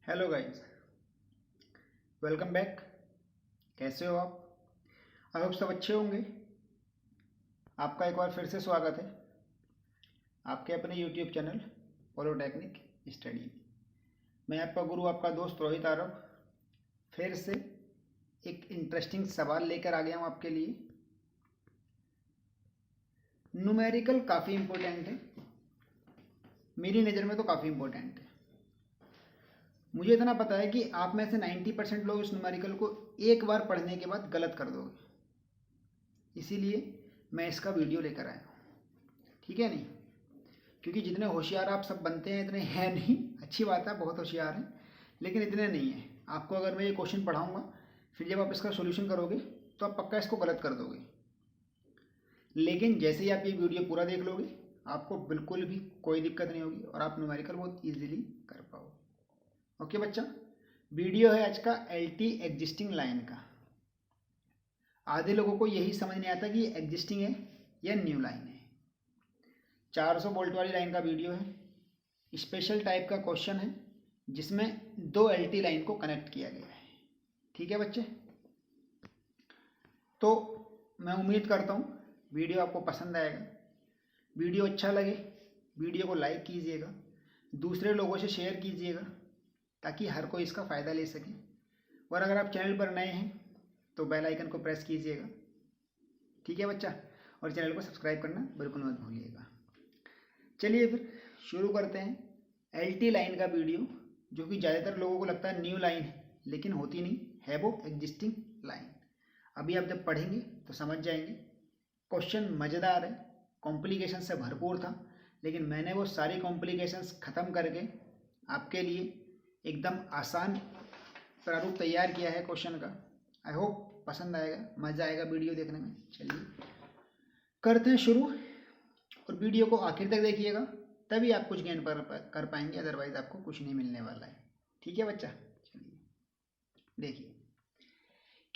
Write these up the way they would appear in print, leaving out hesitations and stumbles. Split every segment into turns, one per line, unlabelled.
Hello guys, welcome back. कैसे हो आप? आई होप सब अच्छे होंगे। आपका एक बार फिर से स्वागत है आपके अपने यूट्यूब चैनल पॉलिटेक्निक स्टडी में। मैं आपका गुरु, आपका दोस्त रोहित आरव, फिर से एक इंटरेस्टिंग सवाल लेकर आ गया हूँ आपके लिए। न्यूमेरिकल काफ़ी इम्पोर्टेंट है, मेरी नज़र में तो काफ़ी इम्पोर्टेंट है। मुझे इतना पता है कि आप में से 90% लोग इस न्यूमेरिकल को एक बार पढ़ने के बाद गलत कर दोगे, इसीलिए मैं इसका वीडियो लेकर आया हूँ। ठीक है नहीं? क्योंकि जितने होशियार आप सब बनते हैं इतने हैं नहीं। अच्छी बात है, बहुत होशियार हैं, लेकिन इतने नहीं हैं। आपको अगर मैं ये क्वेश्चन पढ़ाऊँगा, फिर जब आप इसका सोल्यूशन करोगे तो आप पक्का इसको गलत कर दोगे। लेकिन जैसे ही आप ये वीडियो पूरा देख लोगे, आपको बिल्कुल भी कोई दिक्कत नहीं होगी और आप न्यूमेरिकल बहुत ईजिली कर पाओगे। ओके बच्चा, वीडियो है आज का एलटी एग्जिस्टिंग लाइन का। आधे लोगों को यही समझ नहीं आता कि ये एग्जिस्टिंग है या न्यू लाइन है। 400 वोल्ट वाली लाइन का वीडियो है, स्पेशल टाइप का क्वेश्चन है जिसमें दो एलटी लाइन को कनेक्ट किया गया है। ठीक है बच्चे, तो मैं उम्मीद करता हूँ वीडियो आपको पसंद आएगा। वीडियो अच्छा लगे वीडियो को लाइक कीजिएगा, दूसरे लोगों से शेयर कीजिएगा ताकि हर कोई इसका फ़ायदा ले सके। और अगर आप चैनल पर नए हैं तो बेल आइकन को प्रेस कीजिएगा। ठीक है बच्चा, और चैनल को सब्सक्राइब करना बिल्कुल मत भूलिएगा। चलिए फिर शुरू करते हैं एलटी लाइन का वीडियो, जो कि ज़्यादातर लोगों को लगता है न्यू लाइन है, लेकिन होती नहीं है, वो एग्जिस्टिंग लाइन। अभी आप जब पढ़ेंगे तो समझ जाएंगे। क्वेश्चन मज़ेदार है, कॉम्प्लिकेशन से भरपूर था, लेकिन मैंने वो सारी कॉम्प्लिकेशंस ख़त्म करके आपके लिए एकदम आसान प्रारूप तैयार किया है क्वेश्चन का। आई होप पसंद आएगा, मज़ा आएगा वीडियो देखने में। चलिए करते हैं शुरू, और वीडियो को आखिर तक देखिएगा, तभी आप कुछ गेन कर पाएंगे, अदरवाइज आपको कुछ नहीं मिलने वाला है। ठीक है बच्चा, चलिए देखिए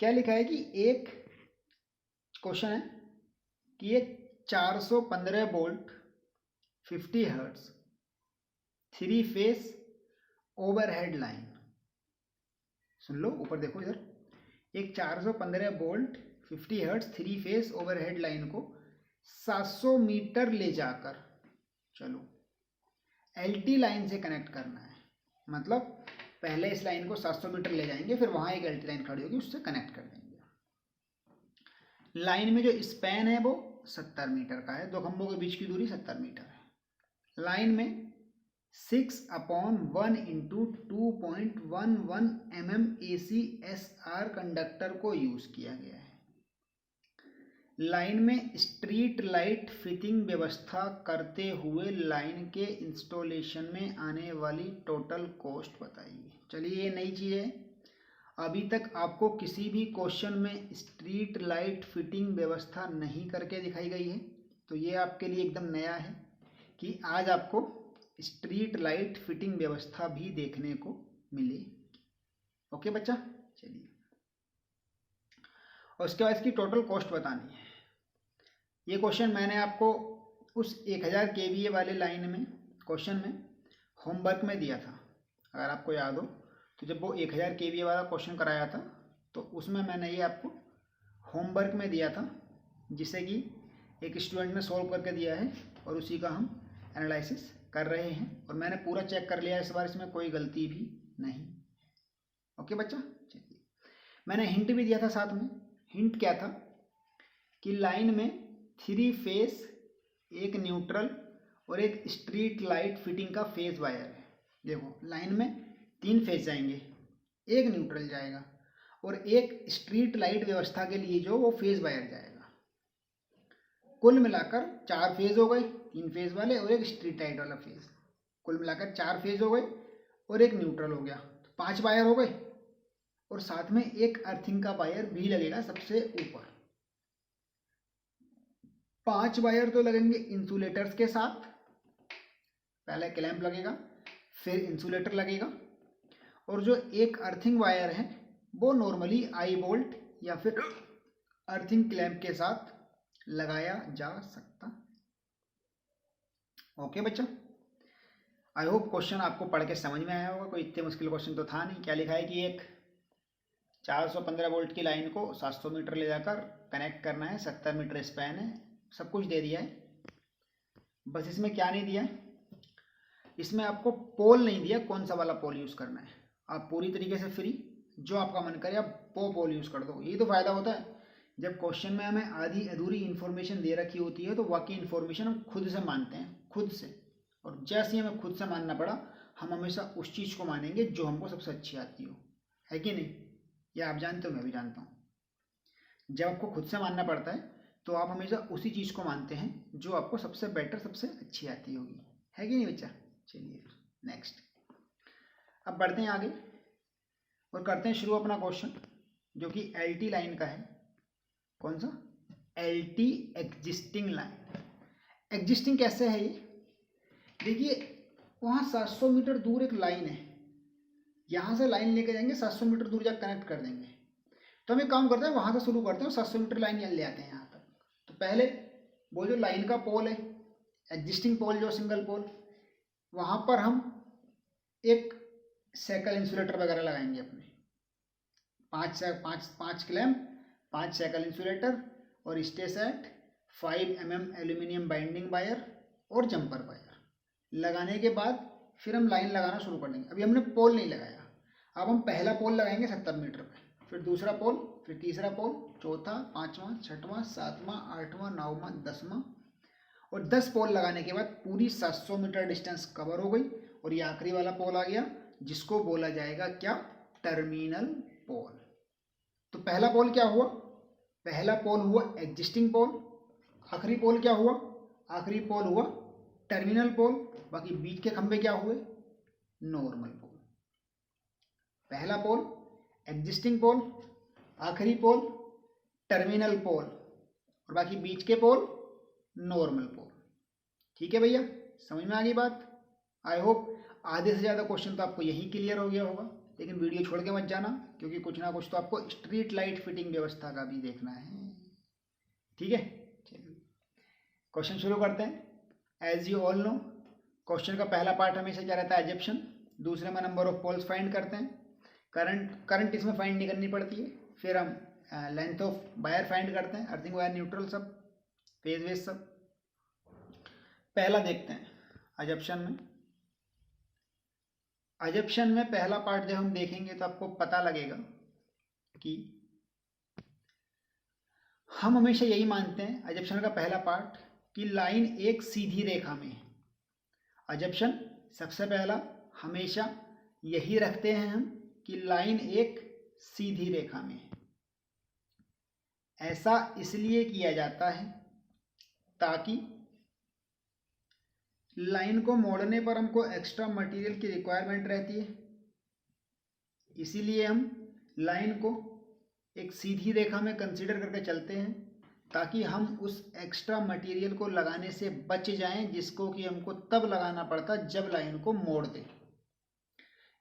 क्या लिखा है कि एक क्वेश्चन है कि एक 415 volt 50 hertz 3 phase overhead line, सुन लो ऊपर देखो इधर, एक 415 volt 50 hertz 3 phase overhead line को 700 मीटर ले जाकर चलो एलटी लाइन से कनेक्ट करना है। मतलब पहले इस लाइन को 700 मीटर ले जाएंगे, फिर वहां एक एलटी लाइन खड़ी होगी, उससे कनेक्ट कर देंगे। लाइन में जो स्पैन है वो 70 मीटर का है, दो खंभों के बीच की दूरी 70 मीटर है। लाइन में 6/1 इंटू 2.11 mm ACSR कंडक्टर को यूज किया गया है। लाइन में स्ट्रीट लाइट फिटिंग व्यवस्था करते हुए लाइन के इंस्टॉलेशन में आने वाली टोटल कॉस्ट बताइए। चलिए ये नई चीज़ है, अभी तक आपको किसी भी क्वेश्चन में स्ट्रीट लाइट फिटिंग व्यवस्था नहीं करके दिखाई गई है, तो ये आपके लिए एकदम नया है कि आज आपको स्ट्रीट लाइट फिटिंग व्यवस्था भी देखने को मिलेगी। ओके बच्चा, चलिए और उसके बाद इसकी टोटल कॉस्ट बतानी है। ये क्वेश्चन मैंने आपको उस 1000 kVA वाले लाइन में क्वेश्चन में होमवर्क में दिया था, अगर आपको याद हो तो। जब वो 1000 kVA वाला क्वेश्चन कराया था तो उसमें मैंने ये आपको होमवर्क में दिया था, जिसे कि एक स्टूडेंट ने सॉल्व करके दिया है और उसी का हम एनालिसिस कर रहे हैं। और मैंने पूरा चेक कर लिया इस बार, इसमें कोई गलती भी नहीं। ओके बच्चा, चलिए मैंने हिंट भी दिया था साथ में। हिंट क्या था कि लाइन में 3 फेस, एक न्यूट्रल और एक स्ट्रीट लाइट फिटिंग का फेज वायर है। देखो लाइन में 3 फेज जाएंगे, एक न्यूट्रल जाएगा और एक स्ट्रीट लाइट व्यवस्था के लिए जो वो फेज वायर जाएगा। कुल मिलाकर 4 फेज हो गए, 3 फेज वाले और एक स्ट्रीट लाइट वाला फेज। कुल मिलाकर 4 फेज हो गए और एक न्यूट्रल हो गया, तो 5 वायर हो गए। और साथ में एक अर्थिंग का वायर भी लगेगा सबसे ऊपर। 5 वायर तो लगेंगे इंसुलेटर्स के साथ, पहले क्लैंप लगेगा फिर इंसुलेटर लगेगा, और जो एक अर्थिंग वायर है वो नॉर्मली आई बोल्ट या फिर अर्थिंग क्लैंप के साथ लगाया जा सकता। ओके बच्चा, आई होप क्वेश्चन आपको पढ़ के समझ में आया होगा, कोई इतने मुश्किल क्वेश्चन तो था नहीं। क्या लिखा है कि एक 415 वोल्ट की लाइन को 700 मीटर ले जाकर कनेक्ट करना है, 70 मीटर स्पैन है, सब कुछ दे दिया है। बस इसमें क्या नहीं दिया है, इसमें आपको पोल नहीं दिया, कौन सा वाला पोल यूज़ करना है। आप पूरी तरीके से फ्री, जो आपका मन करे आप वो पोल यूज़ कर दो। यही तो फ़ायदा होता है जब क्वेश्चन में हमें आधी अधूरी इन्फॉर्मेशन दे रखी होती है तो बाकी इन्फॉर्मेशन हम खुद से मानते हैं, खुद से। और जैसे ही हमें खुद से मानना पड़ा, हम हमेशा उस चीज़ को मानेंगे जो हमको सबसे अच्छी आती हो, है कि नहीं? ये आप जानते हो, मैं भी जानता हूँ। जब आपको खुद से मानना पड़ता है तो आप हमेशा उसी चीज़ को मानते हैं जो आपको सबसे बेटर, सबसे अच्छी आती होगी, है कि नहीं बच्चा? चलिए फिर नेक्स्ट, अब बढ़ते हैं आगे और करते हैं शुरू अपना क्वेश्चन, जो कि एलटी लाइन का है। कौन सा? LT, existing line. एग्जिस्टिंग कैसे है ये? देखिए, वहाँ 700 मीटर दूर एक लाइन है, यहाँ से लाइन लेके जाएंगे 700 मीटर दूर जाकर कनेक्ट कर देंगे। तो हम एक काम करते हैं, वहाँ से शुरू करते हैं, 700 मीटर लाइन ले आते हैं यहाँ तक। तो पहले वो जो लाइन का पोल है, एग्जिस्टिंग पोल जो सिंगल पोल, वहाँ पर हम एक साइकिल इंसुलेटर वगैरह लगाएंगे अपने, 5 क्लैम्प, 5 साइकिल इंसुलेटर और stay set, 5 mm aluminium binding wire और जंपर वायर लगाने के बाद फिर हम लाइन लगाना शुरू कर देंगे। अभी हमने पोल नहीं लगाया, अब हम पहला पोल लगाएंगे 70 मीटर पे, फिर दूसरा पोल, फिर तीसरा पोल, चौथा, पाँचवा, छठवां, सातवां, आठवां, नौवां, 10वां, और 10 पोल लगाने के बाद पूरी 700 मीटर डिस्टेंस कवर हो गई। और ये आखिरी वाला पोल आ गया जिसको बोला जाएगा क्या? टर्मिनल पोल। तो पहला पोल क्या हुआ? पहला पोल हुआ एग्जिस्टिंग पोल। आखिरी पोल क्या हुआ? आखिरी पोल हुआ टर्मिनल पोल। बाकी बीच के खंभे क्या हुए? नॉर्मल पोल। पहला पोल एग्जिस्टिंग पोल, आखिरी पोल टर्मिनल पोल, और बाकी बीच के पोल नॉर्मल पोल। ठीक है भैया, समझ में आ गई बात? आई होप आधे से ज़्यादा क्वेश्चन तो आपको यही क्लियर हो गया होगा। लेकिन वीडियो छोड़ के मत जाना, क्योंकि कुछ ना कुछ तो आपको स्ट्रीट लाइट फिटिंग व्यवस्था का भी देखना है। ठीक है, चलिए क्वेश्चन शुरू करते हैं। As you all know, question का पहला पार्ट हमेशा क्या रहता है? एजप्शन। दूसरे में नंबर ऑफ पोल्स फाइंड करते हैं। करंट इसमें फाइंड नहीं करनी पड़ती है। फिर हम लेंथ ऑफ वायर फाइंड करते हैं, अर्थिंग वायर, न्यूट्रल, सब फेज वेज सब। पहला देखते हैं अजप्शन में। अजप्शन में पहला पार्ट जब हम देखेंगे तो आपको पता लगेगा कि हम हमेशा यही मानते हैं अजप्शन का पहला पार्ट कि लाइन एक सीधी रेखा में है। अजप्शन सबसे पहला हमेशा यही रखते हैं हम कि लाइन एक सीधी रेखा में है। ऐसा इसलिए किया जाता है ताकि लाइन को मोड़ने पर हमको एक्स्ट्रा मटेरियल की रिक्वायरमेंट रहती है। इसीलिए हम लाइन को एक सीधी रेखा में कंसीडर करके चलते हैं ताकि हम उस एक्स्ट्रा मटेरियल को लगाने से बच जाएं, जिसको कि हमको तब लगाना पड़ता जब लाइन को मोड़ दें।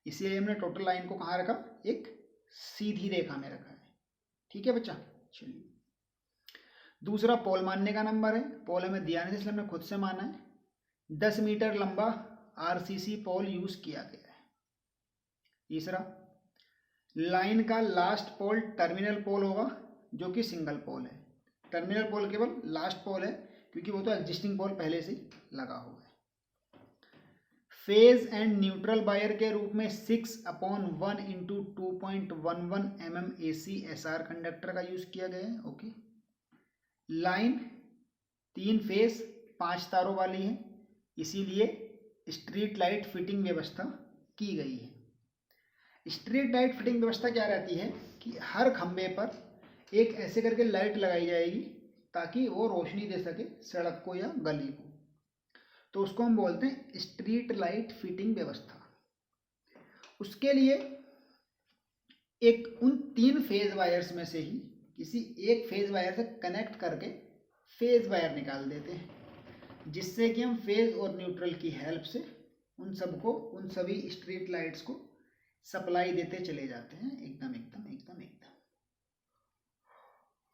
इसीलिए हमने टोटल लाइन को कहाँ रखा? एक सीधी रेखा में रखा है। ठीक है बच्चा, चलिए दूसरा पोल मानने का नंबर है। पोल हमें दिया नहीं, इसलिए हमने खुद से माना है। 10 मीटर लंबा आरसीसी पोल यूज किया गया है। तीसरा, लाइन का लास्ट पोल टर्मिनल पोल होगा, जो कि सिंगल पोल है। टर्मिनल पोल केवल लास्ट पोल है, क्योंकि वो तो एग्जिस्टिंग पोल पहले से लगा हुआ है। फेज एंड न्यूट्रल वायर के रूप में 6/1 × 2.11 mm ACSR कंडक्टर का यूज किया गया है। ओके, लाइन 3 फेज 5 तारों वाली है, इसीलिए स्ट्रीट लाइट फिटिंग व्यवस्था की गई है। स्ट्रीट लाइट फिटिंग व्यवस्था क्या रहती है कि हर खंभे पर एक ऐसे करके लाइट लगाई जाएगी ताकि वो रोशनी दे सके सड़क को या गली को। तो उसको हम बोलते हैं स्ट्रीट लाइट फिटिंग व्यवस्था। उसके लिए एक उन 3 फेज वायर्स में से ही किसी एक फेज वायर से कनेक्ट करके फेज वायर निकाल देते हैं, जिससे कि हम फेज और न्यूट्रल की हेल्प से उन सभी स्ट्रीट लाइट्स को सप्लाई देते चले जाते हैं। एकदम एकदम एकदम एकदम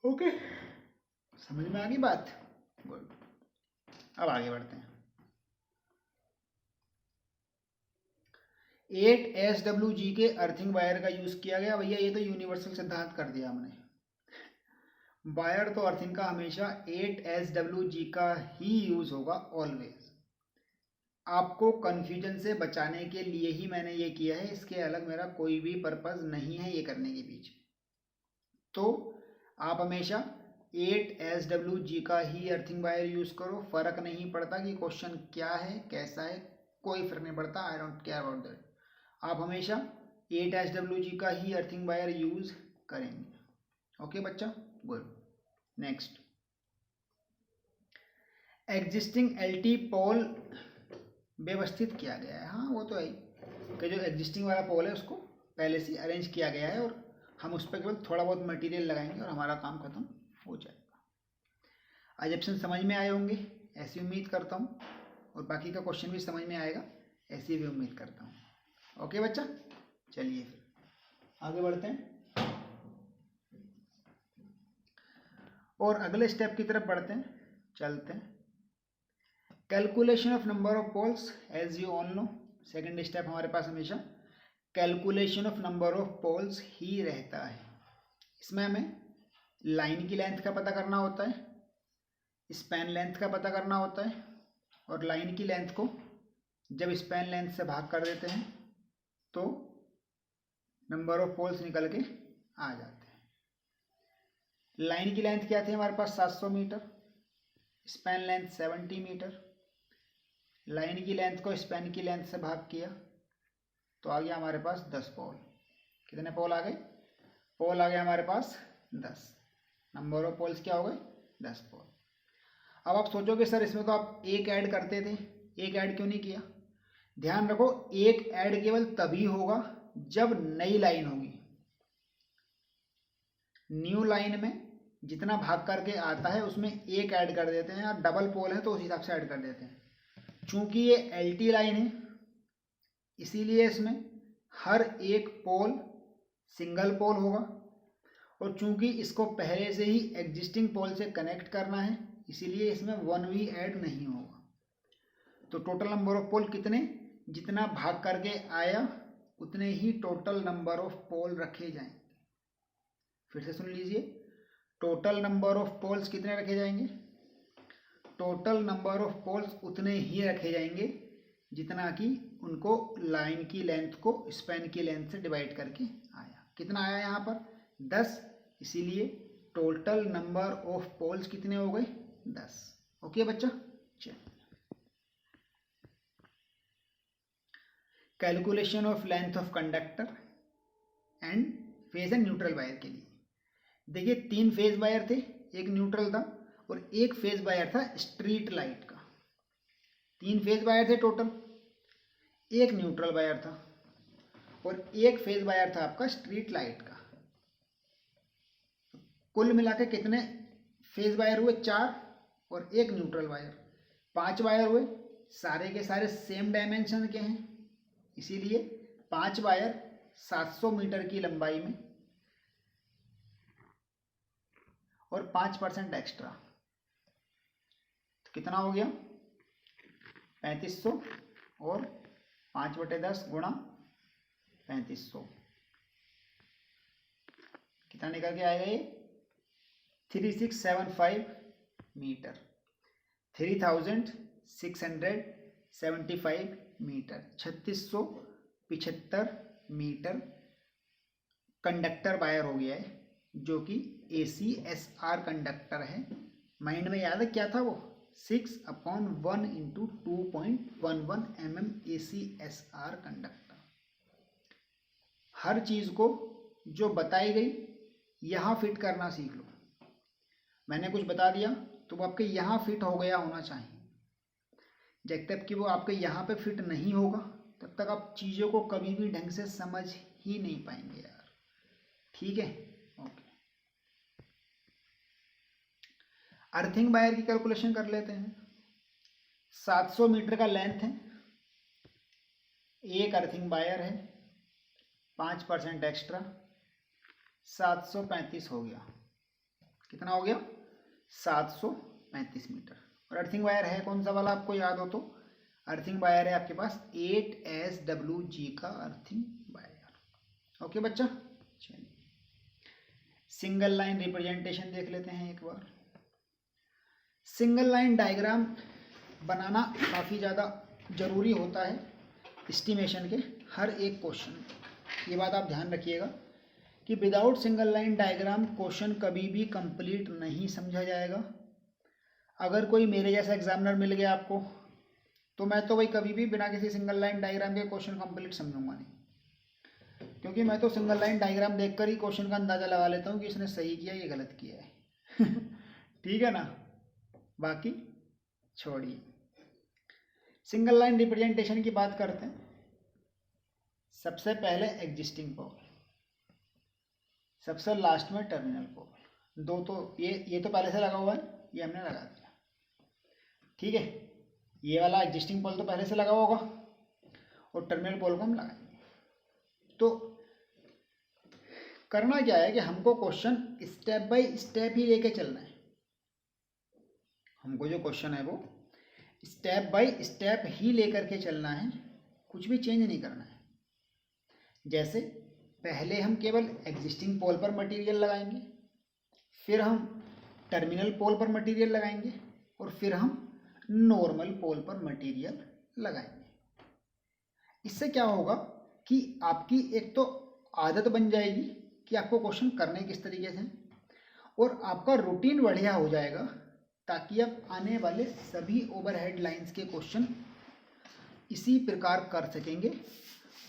ओके, समझ में आ गई बात? गुड, अब आगे बढ़ते हैं। 8 SWG के अर्थिंग वायर का यूज़ किया गया। भैया ये तो यूनिवर्सल सिद्धांत कर दिया हमने। वायर तो अर्थिंग का हमेशा 8 SWG का ही यूज़ होगा ऑलवेज। आपको कन्फ्यूजन से बचाने के लिए ही मैंने ये किया है, इसके अलग मेरा कोई भी पर्पज़ नहीं है ये करने के पीछे। तो आप हमेशा 8 SWG का ही अर्थिंग वायर यूज़ करो, फ़र्क नहीं पड़ता कि क्वेश्चन क्या है कैसा है, कोई फ़र्क नहीं पड़ता। I don't care about that. आप हमेशा 8 SWG का ही अर्थिंग वायर यूज़ करेंगे। ओके बच्चा, गुड। नेक्स्ट, एग्जिस्टिंग LT पोल व्यवस्थित किया गया है। हाँ वो तो है कि जो एग्जिस्टिंग वाला पोल है उसको पहले से अरेंज किया गया है और हम उस पर केवल थोड़ा बहुत मटेरियल लगाएंगे और हमारा काम खत्म हो जाएगा। आज ऑप्शन समझ में आए होंगे ऐसी उम्मीद करता हूँ, और बाकी का क्वेश्चन भी समझ में आएगा ऐसी भी उम्मीद करता हूँ। ओके बच्चा, चलिए फिर आगे बढ़ते हैं और अगले स्टेप की तरफ बढ़ते हैं, चलते हैं। Calculation of number of poles, as you all know, second step हमारे पास हमेशा calculation of number of poles ही रहता है। इसमें हमें लाइन की लेंथ का पता करना होता है, स्पैन लेंथ का पता करना होता है, और लाइन की लेंथ को जब स्पैन लेंथ से भाग कर देते हैं तो नंबर ऑफ पोल्स निकल के आ जाते हैं। लाइन की लेंथ क्या थी हमारे पास 700 metre, span length 70 metre. Line की लेंथ को स्पैन की लेंथ से भाग किया तो आ गया हमारे पास 10 पोल। कितने पोल आ गए? पोल आ गए हमारे पास 10। नंबर ऑफ पोल्स क्या हो गए? 10 पोल। अब आप सोचोगे सर इसमें तो आप एक ऐड करते थे, एक ऐड क्यों नहीं किया? ध्यान रखो, एक ऐड केवल तभी होगा जब नई लाइन होगी। न्यू लाइन में जितना भाग करके आता है उसमें एक ऐड कर देते हैं, और डबल पोल है तो उस हिसाब से ऐड कर देते हैं। चूंकि ये LT लाइन है इसीलिए इसमें हर एक पोल सिंगल पोल होगा, और चूंकि इसको पहले से ही एग्जिस्टिंग पोल से कनेक्ट करना है इसीलिए इसमें वन भी ऐड नहीं होगा। तो टोटल नंबर ऑफ पोल कितने? जितना भाग करके आया उतने ही टोटल नंबर ऑफ पोल रखे जाएंगे। फिर से सुन लीजिए, टोटल नंबर ऑफ पोल्स कितने रखे जाएंगे? टोटल नंबर ऑफ पोल्स उतने ही रखे जाएंगे जितना कि उनको लाइन की लेंथ को स्पैन की लेंथ से डिवाइड करके आया। कितना आया यहाँ पर? 10। इसीलिए टोटल नंबर ऑफ पोल्स कितने हो गए? 10। ओके बच्चा, चलिए। Calculation of length of conductor and phase and neutral wire के लिए देखिए, 3 फेज वायर थे, एक न्यूट्रल था और एक फेज वायर था स्ट्रीट लाइट का। 3 फेज वायर थे टोटल, एक न्यूट्रल वायर था और एक फेज वायर था आपका स्ट्रीट लाइट का। कुल मिला के कितने फेज वायर हुए? 4, और एक न्यूट्रल वायर, 5 वायर हुए। सारे के सारे सेम डायमेंशन के हैं इसीलिए 5 वायर 700 मीटर की लंबाई में और 5% एक्स्ट्रा, तो कितना हो गया? 3500 और 5/10 गुणा 3500, कितना निकल के आएगा? ये 3675 metre, 3675 metre, 3675 metre conductor wire हो गया है, जो कि ACSR कंडक्टर है। माइंड में याद है क्या था वो? 6/1 × 2.11 mm ACSR कंडक्टर। हर चीज को जो बताई गई यहाँ फिट करना सीख लो। मैंने कुछ बता दिया तो वो आपके यहाँ फिट हो गया होना चाहिए। जब तक कि वो आपके यहाँ पे फिट नहीं होगा तब तक आप चीज़ों को कभी भी ढंग से समझ ही नहीं पाएंगे यार। ठीक है, ओके। अर्थिंग वायर की कैलकुलेशन कर लेते हैं। 700 मीटर का लेंथ है, एक अर्थिंग वायर है, 5% एक्स्ट्रा, 735 हो गया। कितना हो गया? 735 मीटर। और अर्थिंग वायर है कौन सा वाला? आपको याद हो तो अर्थिंग वायर है आपके पास 8SWG का अर्थिंग वायर। ओके बच्चा, चलिए सिंगल लाइन रिप्रेजेंटेशन देख लेते हैं एक बार। सिंगल लाइन डायग्राम बनाना काफ़ी ज़्यादा ज़रूरी होता है एस्टिमेशन के हर एक क्वेश्चन में। ये बात आप ध्यान रखिएगा कि without single line diagram question कभी भी कंप्लीट नहीं समझा जाएगा। अगर कोई मेरे जैसा एग्जामिनर मिल गया आपको तो मैं तो भाई कभी भी बिना किसी सिंगल लाइन डायग्राम के क्वेश्चन कंप्लीट समझूंगा नहीं, क्योंकि मैं तो सिंगल लाइन डायग्राम देखकर ही क्वेश्चन का अंदाज़ा लगा लेता हूँ कि इसने सही किया ये गलत किया है। ठीक है ना, बाकी छोड़िए। सिंगल लाइन रिप्रेजेंटेशन की बात करते हैं। सबसे पहले एग्जिस्टिंग पोल, सबसे लास्ट में टर्मिनल पोल। दो तो ये तो पहले से लगा हुआ है, ये हमने लगा दिया। ठीक है, ये वाला एग्जिस्टिंग पोल तो पहले से लगा होगा और टर्मिनल पोल को हम लगाएंगे। तो करना क्या है कि हमको क्वेश्चन स्टेप बाय स्टेप ही लेके चलना है। हमको जो क्वेश्चन है वो स्टेप बाय स्टेप ही लेकर के चलना है, कुछ भी चेंज नहीं करना है। जैसे पहले हम केवल एग्जिस्टिंग पोल पर मटेरियल लगाएंगे, फिर हम टर्मिनल पोल पर मटेरियल लगाएंगे और फिर हम नॉर्मल पोल पर मटेरियल लगाएंगे। इससे क्या होगा कि आपकी एक तो आदत बन जाएगी कि आपको क्वेश्चन करने किस तरीके से, और आपका रूटीन बढ़िया हो जाएगा, ताकि आप आने वाले सभी ओवरहेड लाइंस के क्वेश्चन इसी प्रकार कर सकेंगे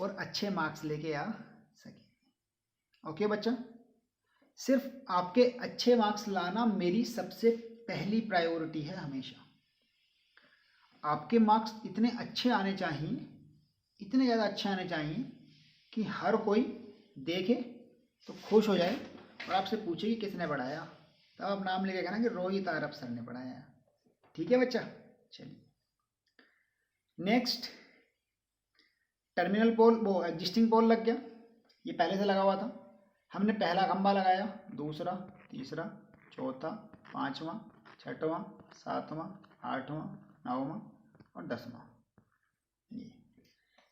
और अच्छे मार्क्स लेके आ सकेंगे। ओके बच्चा, सिर्फ आपके अच्छे मार्क्स लाना मेरी सबसे पहली प्रायोरिटी है। हमेशा आपके मार्क्स इतने अच्छे आने चाहिए, इतने ज़्यादा अच्छे आने चाहिए कि हर कोई देखे तो खुश हो जाए और आपसे पूछे कि किसने पढ़ाया, तब आप नाम लेके कहना कि रोहित आरब सर ने पढ़ाया। ठीक है बच्चा, चलिए नेक्स्ट टर्मिनल पोल, वो एग्जिस्टिंग पोल लग गया, ये पहले से लगा हुआ था। हमने पहला खंबा लगाया, दूसरा, तीसरा, चौथा, पांचवा, छठवां, सातवां, आठवां, नौवां और 10वां। ये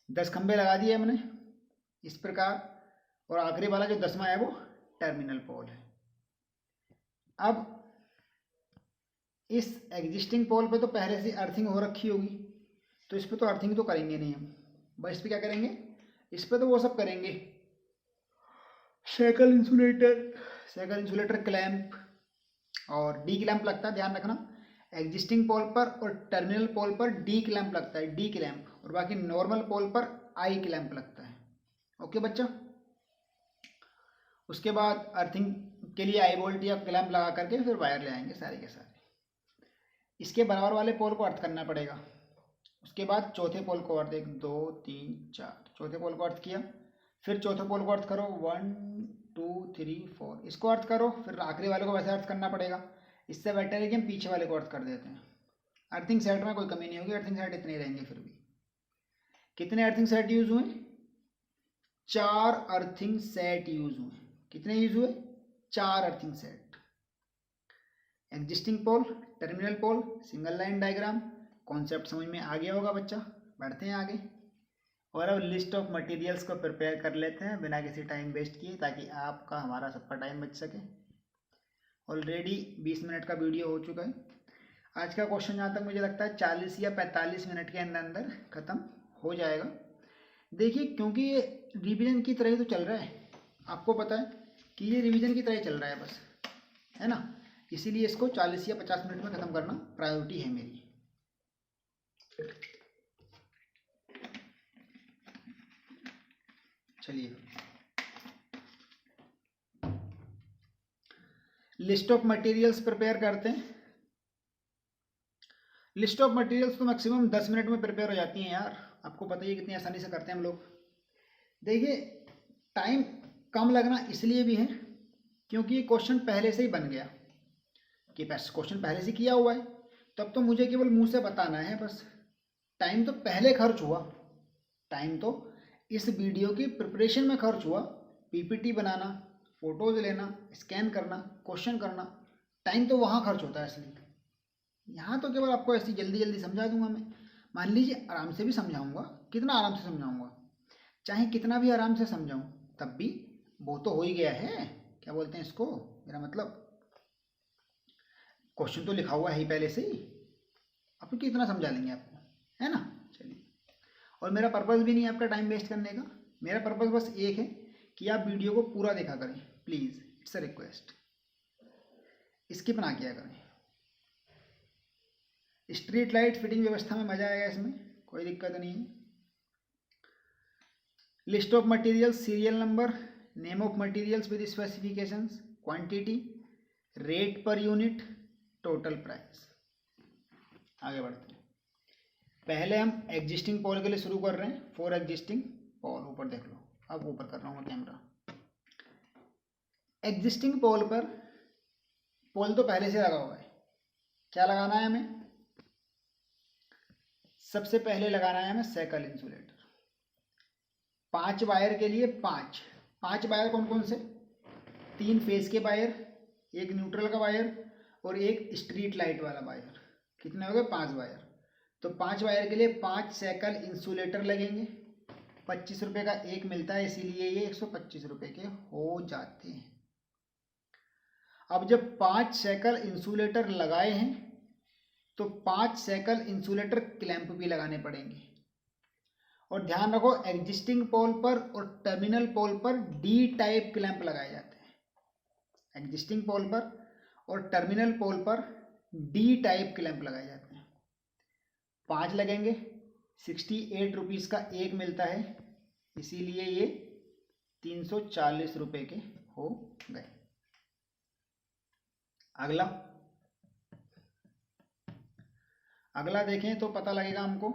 10 खंबे लगा दिए हमने इस प्रकार, और आखिरी वाला जो 10वां है वो टर्मिनल पोल है। अब इस एग्जिस्टिंग पोल पे तो पहले से अर्थिंग हो रखी होगी, तो इस पे तो अर्थिंग तो करेंगे नहीं हम, बस इस पे क्या करेंगे, इस पे तो वो सब करेंगे, साइकिल इंसुलेटर क्लैंप और डी क्लैंप लगता है, ध्यान रखना। एग्जिस्टिंग पोल पर और टर्मिनल पोल पर डी क्लैंप लगता है, डी क्लैंप, और बाकी नॉर्मल पोल पर आई क्लैंप लगता है। ओके बच्चा, उसके बाद अर्थिंग के लिए आई बोल्ट या क्लैंप लगा करके फिर वायर ले आएंगे सारे के सारे। इसके बराबर वाले पोल को अर्थ करना पड़ेगा। उसके बाद चौथे पोल को अर्थ, 1 2 3 4, चौथे पोल को अर्थ किया, फिर चौथे पोल को अर्थ करो, 1 2 3 4, इसको अर्थ करो, फिर आखिरी वाले को वैसे अर्थ करना पड़ेगा। इससे बेटर है कि हम पीछे वाले को अर्थ कर देते हैं। अर्थिंग सेट में कोई कमी नहीं होगी, अर्थिंग सेट इतने रहेंगे। फिर भी कितने अर्थिंग सेट यूज हुए, 4 अर्थिंग सेट यूज हुए। कितने यूज हुए, 4 अर्थिंग सेट। एग्जिस्टिंग पोल, टर्मिनल पोल, सिंगल लाइन डायग्राम, कॉन्सेप्ट समझ में आ गया होगा बच्चा। बढ़ते हैं आगे और अब लिस्ट ऑफ मटेरियल्स को प्रिपेयर कर लेते हैं बिना किसी टाइम वेस्ट किए, ताकि आपका हमारा सबका टाइम बच सके। ऑलरेडी 20 मिनट का वीडियो हो चुका है। आज का क्वेश्चन जहाँ तक मुझे लगता है 40 या 45 मिनट के अंदर अंदर ख़त्म हो जाएगा। देखिए, क्योंकि ये रिवीजन की तरह ही तो चल रहा है, आपको पता है कि ये रिवीजन की तरह ही चल रहा है बस, है ना, इसीलिए इसको 40 या 50 मिनट में ख़त्म करना प्रायोरिटी है मेरी। चलिए, लिस्ट ऑफ मटेरियल्स प्रिपेयर करते हैं। लिस्ट ऑफ मटेरियल्स तो मैक्सिमम 10 मिनट में प्रिपेयर हो जाती हैं यार, आपको पता ही है कितनी आसानी से करते हैं हम लोग। देखिए, टाइम कम लगना इसलिए भी है क्योंकि ये क्वेश्चन पहले से ही बन गया, कि क्वेश्चन पहले से किया हुआ है, तब तो मुझे केवल मुंह से बताना है बस। टाइम तो पहले खर्च हुआ, टाइम तो इस वीडियो की प्रिपरेशन में खर्च हुआ। पीपीटी बनाना, फोटोज लेना, स्कैन करना, क्वेश्चन करना, टाइम तो वहाँ खर्च होता है असली। यहाँ तो केवल आपको ऐसी जल्दी जल्दी समझा दूंगा मैं, मान लीजिए आराम से भी समझाऊंगा, कितना आराम से समझाऊंगा, चाहे कितना भी आराम से समझाऊं तब भी वो तो हो ही गया है, क्या बोलते हैं इसको, मेरा मतलब क्वेश्चन तो लिखा हुआ है ही पहले से ही, अब कितना समझा लेंगे आपको, है ना। चलिए, और मेरा पर्पज़ भी नहीं है आपका टाइम वेस्ट करने का, मेरा पर्पज़ बस एक है कि आप वीडियो को पूरा देखा करें please, it's a request, skip ना किया करें। स्ट्रीट लाइट फिटिंग व्यवस्था में मज़ा आएगा, इसमें कोई दिक्कत नहीं है। List of materials, serial number, name of materials with specifications, quantity, rate per unit, total price. आगे बढ़ते हैं। पहले हम एग्जिस्टिंग पोल के लिए शुरू कर रहे हैं। फॉर एग्जिस्टिंग पोल, ऊपर देख लो, अब ऊपर कर रहा हूँ मैं कैमरा। एग्जिस्टिंग पोल पर, पोल तो पहले से लगा हुआ है, क्या लगाना है हमें, सबसे पहले लगाना है हमें सेकल इंसुलेटर। 5 वायर के लिए 5 वायर कौन कौन से, 3 फेज के वायर, एक न्यूट्रल का वायर और एक स्ट्रीट लाइट वाला वायर, कितने हो गए 5 वायर। तो 5 वायर के लिए 5 सेकल इंसुलेटर लगेंगे, 25 रुपये का एक मिलता है, इसीलिए ये 125 रुपये के हो जाते हैं। अब जब 5 सेकल इंसुलेटर लगाए हैं तो 5 सेकल इंसुलेटर क्लैंप भी लगाने पड़ेंगे। और ध्यान रखो, एग्जिस्टिंग पोल पर और टर्मिनल पोल पर डी टाइप क्लैंप लगाए जाते हैं। एग्जिस्टिंग पोल पर और टर्मिनल पोल पर डी टाइप क्लैंप लगाए जाते हैं। 5 लगेंगे, 68 रुपीज़ का एक मिलता है, इसीलिए ये 340 रुपये के हो गए। अगला देखें तो पता लगेगा हमको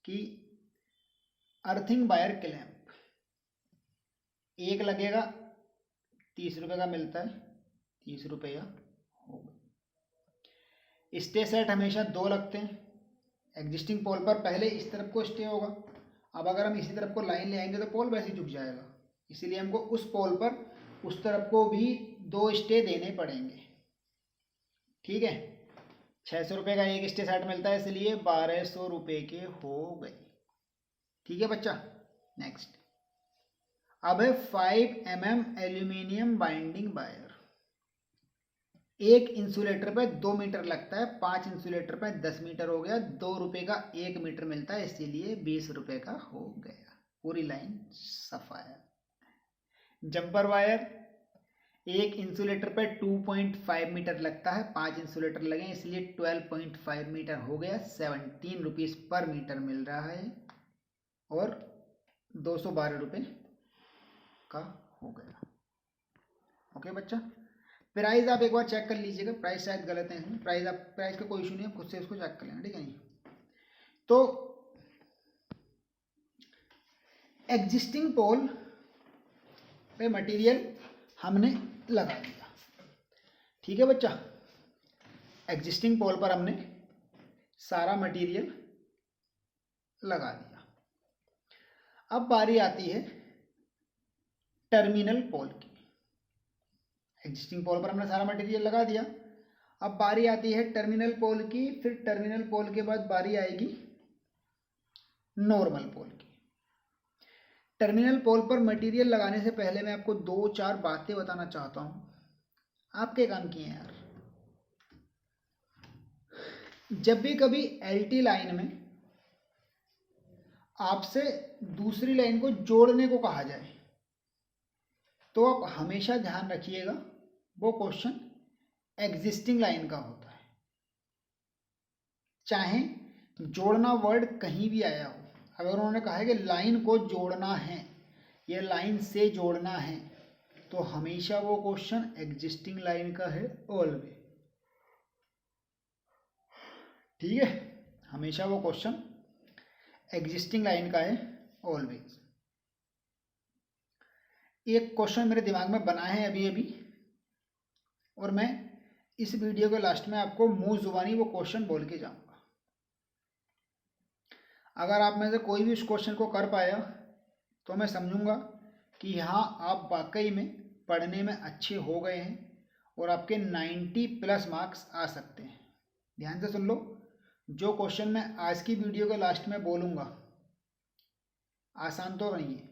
कि अर्थिंग वायर क्लैंप एक लगेगा, 30 रुपये का मिलता है, 30 रुपया हो गया। स्टे सेट हमेशा 2 लगते हैं। एग्जिस्टिंग पोल पर पहले इस तरफ को स्टे होगा, अब अगर हम इसी तरफ को लाइन ले आएंगे तो पोल वैसे ही झुक जाएगा, इसीलिए हमको उस पोल पर उस तरफ को भी 2 स्टे देने पड़ेंगे। ठीक है, 600 रुपये का एक स्टे सेट मिलता है, इसलिए 1200 रुपये के हो गए। ठीक है बच्चा, नेक्स्ट। अब है 5 mm एल्यूमिनियम बाइंडिंग वायर। एक इंसुलेटर पे 2 मीटर लगता है, 5 इंसुलेटर पे 10 मीटर हो गया, 2 रुपये का 1 मीटर मिलता है, इसीलिए 20 रुपये का हो गया। पूरी लाइन सफाया। जंपर वायर, एक इंसुलेटर पे 2.5 मीटर लगता है, 5 इंसुलेटर लगे, इसलिए 12.5 मीटर हो गया, 17 रुपीज़ पर मीटर मिल रहा है और 212 रुपये का हो गया। ओके बच्चा, प्राइस आप एक बार चेक कर लीजिएगा, प्राइस शायद गलत है इसमें, प्राइस का कोई इशू नहीं है, खुद से इसको चेक कर लेना, ठीक है नहीं। तो एग्जिस्टिंग पोल पे मटेरियल हमने लगा दिया, ठीक है बच्चा। एग्जिस्टिंग पोल पर हमने सारा मटेरियल लगा दिया। अब बारी आती है टर्मिनल पोल की। एग्जिस्टिंग पोल पर हमने सारा मटेरियल लगा दिया, अब बारी आती है टर्मिनल पोल की, फिर टर्मिनल पोल के बाद बारी आएगी नॉर्मल पोल की। टर्मिनल पोल पर मटेरियल लगाने से पहले मैं आपको 2-4 बातें बताना चाहता हूं, आपके काम की हैं यार। जब भी कभी एलटी लाइन में आपसे दूसरी लाइन को जोड़ने को कहा जाए तो आप हमेशा ध्यान रखिएगा वो क्वेश्चन एग्जिस्टिंग लाइन का होता है, चाहे जोड़ना वर्ड कहीं भी आया हो। अगर उन्होंने कहा है कि लाइन को जोड़ना है या लाइन से जोड़ना है तो हमेशा वो क्वेश्चन एग्जिस्टिंग लाइन का है ऑलवेज, ठीक है, हमेशा वो क्वेश्चन एग्जिस्टिंग लाइन का है ऑलवेज। एक क्वेश्चन मेरे दिमाग में बना है अभी अभी, और मैं इस वीडियो के लास्ट में आपको मुंह जुबानी वो क्वेश्चन बोल के जाऊंगा। अगर आप में से कोई भी उस क्वेश्चन को कर पाया तो मैं समझूंगा कि हाँ आप वाकई में पढ़ने में अच्छे हो गए हैं और आपके 90+ मार्क्स आ सकते हैं। ध्यान से सुन लो, जो क्वेश्चन मैं आज की वीडियो के लास्ट में बोलूँगा आसान तो नहीं है,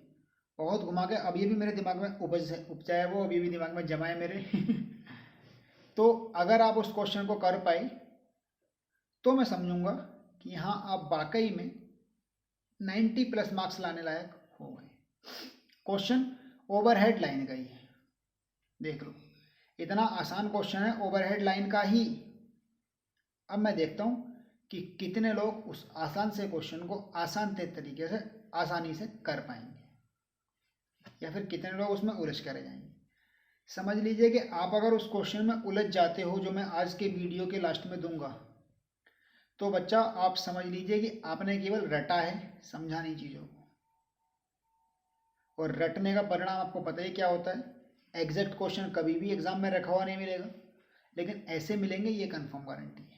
बहुत घुमा के अभी भी मेरे दिमाग में उपजा है, वो अभी भी दिमाग में जमा है मेरे तो अगर आप उस क्वेश्चन को कर पाए तो मैं समझूंगा कि हाँ आप वाकई में 90 प्लस मार्क्स लाने लायक हो गए। क्वेश्चन ओवरहेड लाइन का ही है, देख लो इतना आसान क्वेश्चन है ओवरहेड लाइन का ही। अब मैं देखता हूँ कि कितने लोग उस आसान से क्वेश्चन को आसान तरीके से आसानी से कर पाएंगे या फिर कितने लोग उसमें उलझ कर जाएंगे। समझ लीजिए कि आप अगर उस क्वेश्चन में उलझ जाते हो जो मैं आज के वीडियो के लास्ट में दूंगा, तो बच्चा आप समझ लीजिए कि आपने केवल रटा है, समझा नहीं चीज़ों को। और रटने का परिणाम आपको पता ही क्या होता है, एग्जैक्ट क्वेश्चन कभी भी एग्जाम में रखा हुआ नहीं मिलेगा, लेकिन ऐसे मिलेंगे ये कंफर्म गारंटी है।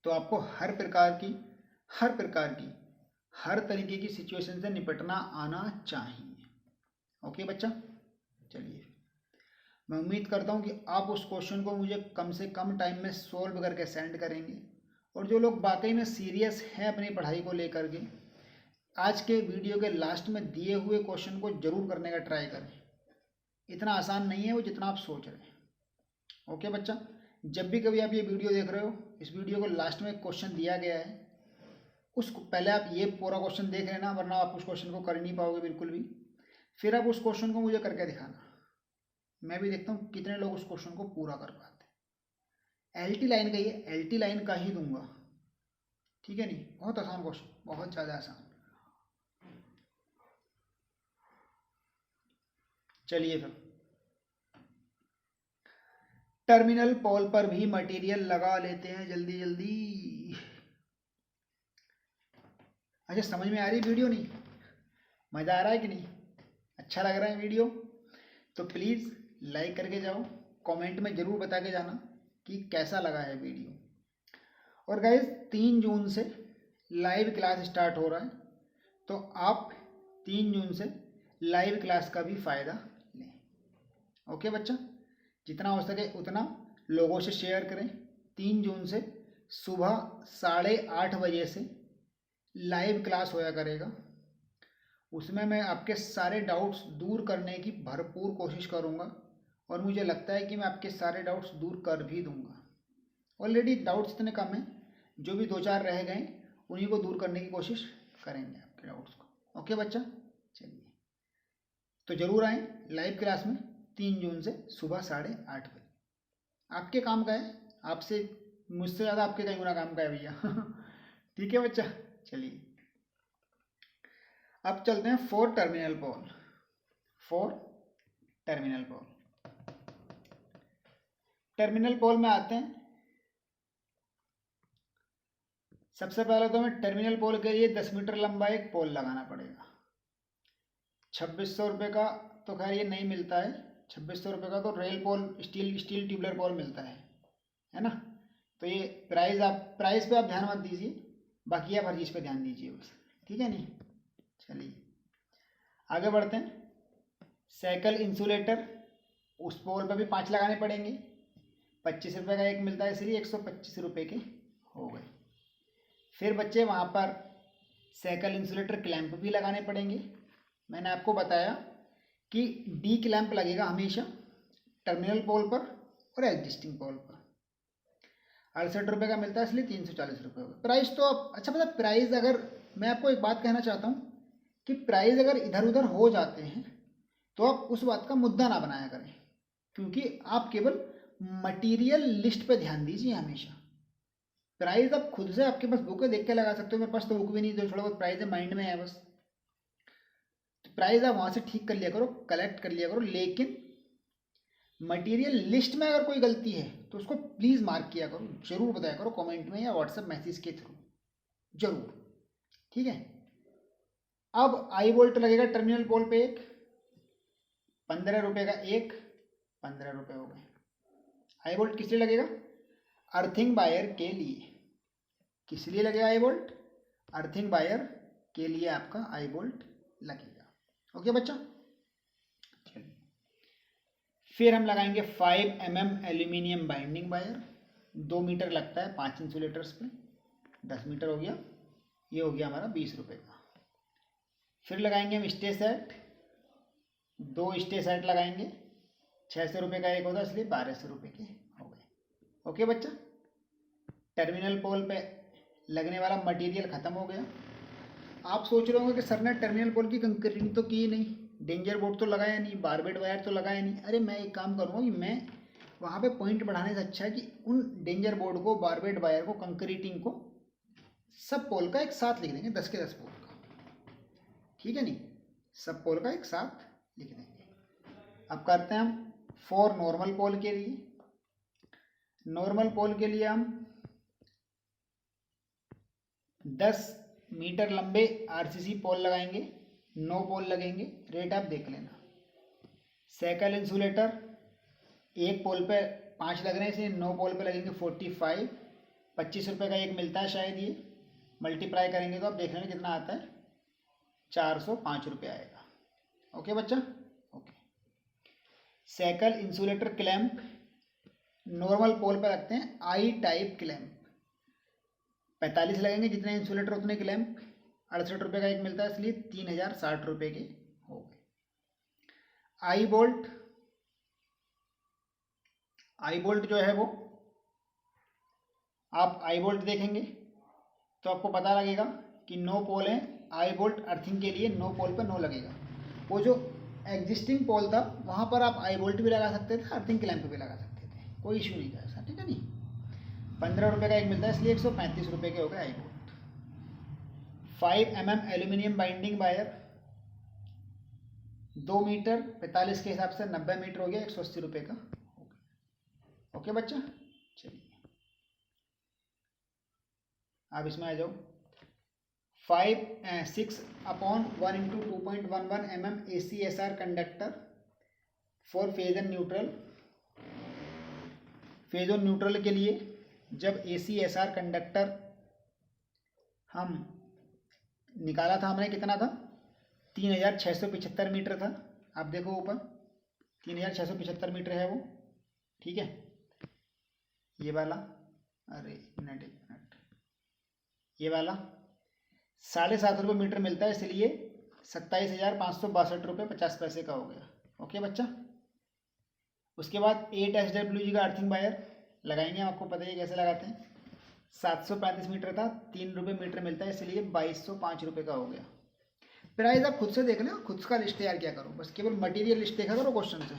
तो आपको हर प्रकार की हर तरीके की सिचुएशन से निपटना आना चाहिए। ओके बच्चा, चलिए मैं उम्मीद करता हूँ कि आप उस क्वेश्चन को मुझे कम से कम टाइम में सॉल्व करके सेंड करेंगे। और जो लोग वाकई में सीरियस हैं अपनी पढ़ाई को लेकर के, आज के वीडियो के लास्ट में दिए हुए क्वेश्चन को जरूर करने का ट्राई करें। इतना आसान नहीं है वो जितना आप सोच रहे हैं। ओके बच्चा, जब भी कभी आप ये वीडियो देख रहे हो, इस वीडियो को लास्ट में एक क्वेश्चन दिया गया है, उसको पहले आप ये पूरा क्वेश्चन देख लेना, वरना आप उस क्वेश्चन को कर नहीं पाओगे बिल्कुल भी। फिर आप उस क्वेश्चन को मुझे करके दिखाना, मैं भी देखता हूँ कितने लोग उस क्वेश्चन को पूरा कर पाते हैं। एलटी लाइन का ही है, एलटी लाइन का ही दूंगा, ठीक है नहीं? बहुत आसान क्वेश्चन, बहुत ज़्यादा आसान। चलिए फिर, टर्मिनल पोल पर भी मटेरियल लगा लेते हैं जल्दी जल्दी। अच्छा, समझ में आ रही वीडियो? नहीं मज़ा आ रहा है कि नहीं? अच्छा लग रहा है वीडियो? तो प्लीज़ लाइक करके जाओ, कमेंट में ज़रूर बता के जाना कि कैसा लगा है वीडियो। और गाइस 3 जून से लाइव क्लास स्टार्ट हो रहा है, तो आप 3 जून से लाइव क्लास का भी फ़ायदा लें। ओके बच्चा, जितना हो सके उतना लोगों से शेयर करें। 3 जून से सुबह 8:30 बजे से लाइव क्लास होया करेगा, उसमें मैं आपके सारे डाउट्स दूर करने की भरपूर कोशिश करूँगा। और मुझे लगता है कि मैं आपके सारे डाउट्स दूर कर भी दूँगा। ऑलरेडी डाउट्स इतने कम हैं, जो भी 2-4 रह गए उन्हीं को दूर करने की कोशिश करेंगे आपके डाउट्स को। ओके बच्चा, चलिए तो ज़रूर आएँ लाइव क्लास में 3 जून से सुबह 8:30 बजे। आपके काम का है, आपसे मुझसे ज़्यादा आपके कहीं गुना काम का है भैया ठीक है बच्चा, चलिए अब चलते हैं 4 टर्मिनल पोल। 4 टर्मिनल पोल, टर्मिनल पोल में आते हैं। सबसे पहले तो हमें टर्मिनल पोल के लिए 10 मीटर लंबा एक पोल लगाना पड़ेगा। 2600 रुपये का तो खैर ये नहीं मिलता है, 2600 रुपये का तो रेल पोल, स्टील ट्यूबलर पोल मिलता है ना? तो ये प्राइस पे आप ध्यान मत दीजिए, बाकी आप हर चीज़ पे ध्यान दीजिए बस, ठीक है नहीं? चलिए आगे बढ़ते हैं। साइकिल इंसुलेटर, उस पोल पर भी 5 लगाने पड़ेंगे। 25 रुपये का एक मिलता है, इसलिए 125 रुपये के हो गए। फिर बच्चे वहाँ पर साइकिल इंसुलेटर क्लैंप भी लगाने पड़ेंगे। मैंने आपको बताया कि डी क्लैंप लगेगा हमेशा टर्मिनल पोल पर और एग्जिस्टिंग पोल पर। 68 रुपये का मिलता है, इसलिए 340 रुपये हो गए। प्राइस तो आप, अच्छा मतलब प्राइस, अगर मैं आपको एक बात कहना चाहता हूँ कि प्राइस अगर इधर उधर हो जाते हैं तो आप उस बात का मुद्दा ना बनाया करें, क्योंकि आप केवल मटेरियल लिस्ट पे ध्यान दीजिए हमेशा। प्राइस आप खुद से, आपके पास बुक है, देख के लगा सकते हो। मेरे पास तो बुक भी नहीं, जो थोड़ा बहुत प्राइस है माइंड में है बस। तो प्राइस आप वहाँ से ठीक कर लिया करो, कलेक्ट कर लिया करो, लेकिन मटेरियल लिस्ट में अगर कोई गलती है तो उसको प्लीज़ मार्क किया करो, जरूर बताया करो कमेंट में या व्हाट्सएप मैसेज के थ्रू, जरूर, ठीक है? अब आई बोल्ट लगेगा टर्मिनल पोल पे एक, 15 रुपये का एक, 15 रुपये हो गए। आई बोल्ट किस लिए लगेगा? अर्थिंग वायर के लिए। किस लिए लगेगा आई बोल्ट? अर्थिंग वायर के लिए आपका आई बोल्ट लगेगा। ओके बच्चा, चलिए फिर हम लगाएंगे 5 mm aluminium binding wire. 2 metre लगता है 5 इंसुलेटर्स पे, 10 मीटर हो गया, ये हो गया हमारा 20 रुपये का। फिर लगाएंगे हम स्टे सेट, 2 स्टे सेट लगाएंगे, 600 रुपये का एक होता है इसलिए 1200 रुपये के हो गए। ओके बच्चा, टर्मिनल पोल पे लगने वाला मटेरियल ख़त्म हो गया। आप सोच रहे होंगे कि सर ने टर्मिनल पोल की कंक्रीटिंग तो की नहीं, डेंजर बोर्ड तो लगाया नहीं, बारबेड वायर तो लगाया नहीं। अरे मैं एक काम करूँगा कि मैं वहाँ पे पॉइंट बढ़ाने से अच्छा है कि उन डेंजर बोर्ड को, बारबेड वायर को, कंक्रीटिंग को सब पोल का एक साथ लिख देंगे, 10 के 10 पोल का, ठीक है नहीं, सब पोल का एक साथ लिख देंगे। अब करते हैं हम फॉर नॉर्मल पोल के लिए। नॉर्मल पोल के लिए हम 10 मीटर लंबे आरसीसी पोल लगाएंगे, 9 पोल लगेंगे, रेट आप देख लेना। सैकल इंसुलेटर एक पोल पे 5 लग रहे हैं, इसलिए 9 पोल पे लगेंगे 45, 25 रुपये का एक मिलता है शायद, ये मल्टीप्लाई करेंगे तो आप देख लेना कितना आता है, 405 रुपये आएगा। ओके बच्चा, ओके। सैकल इंसुलेटर क्लैंप नॉर्मल पोल पे रखते हैं, आई टाइप क्लैंप 45 लगेंगे, जितने इंसुलेटर उतने क्लैंप, 68 रुपये का एक मिलता है, इसलिए 3060 रुपये के हो गए। आई बोल्ट, आई बोल्ट जो है वो आप आई बोल्ट देखेंगे तो आपको पता लगेगा कि 9 पोल हैं, आई बोल्ट अर्थिंग के लिए 9 पोल पर 9 लगेगा। वो जो एग्जिस्टिंग पोल था वहाँ पर आप आई बोल्ट भी लगा सकते थे, अर्थिंग क्लैंप भी लगा सकते थे, कोई इशू नहीं था ऐसा, ठीक है नहीं। 15 रुपये का एक मिलता है, इसलिए 135 रुपये के हो गए eye bolt. 5 mm aluminium binding wire 2 metre 45 के हिसाब से 90 मीटर हो गया, 180 रुपये का हो गया। ओके बच्चा, चलिए आप इसमें आ जाओ। 6/1 mm ACSR conductor for phase and neutral. Phase और न्यूट्रल के लिए जब ACSR कंडक्टर हम निकाला था हमने, कितना था, 3675 मीटर था। आप देखो ऊपर 3675 मीटर है वो, ठीक है। ये वाला, अरे एक मिनट, ये वाला 7.5 रुपये मीटर मिलता है, इसलिए 27,562 रुपये 50 पैसे का हो गया। ओके बच्चा, उसके बाद 8 SWG का अर्थिंग वायर लगाएंगे, आपको पता है कैसे लगाते हैं। 735 मीटर था, 3 रुपये मीटर मिलता है, इसलिए 2205 रुपये का हो गया। प्राइस आप खुद से देख लें, खुद का लिस्ट तैयार क्या करो, बस केवल मटेरियल लिस्ट देखा करो क्वेश्चन से,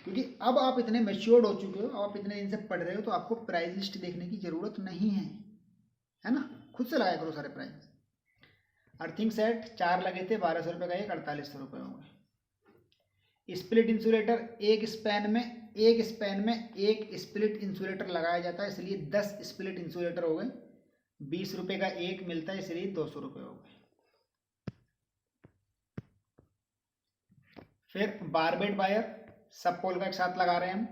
क्योंकि अब आप इतने मैच्योर्ड हो चुके हो, आप इतने दिन से पढ़ रहे हो, तो आपको प्राइस लिस्ट देखने की ज़रूरत नहीं है ना, खुद से लगाया करो सारे प्राइस। अर्थिंग सेट 4 लगे थे, 1200 रुपये का एक, 4800 रुपये हो गए। स्प्लिट इंसुलेटर एक स्पैन में एक स्प्लिट इंसुलेटर लगाया जाता है, इसलिए 10 स्प्लिट इंसुलेटर हो गए, 20 रुपये का एक मिलता है, इसलिए 200 रुपये हो गए। फिर बारबेड वायर सब पोल का एक साथ लगा रहे हैं हम,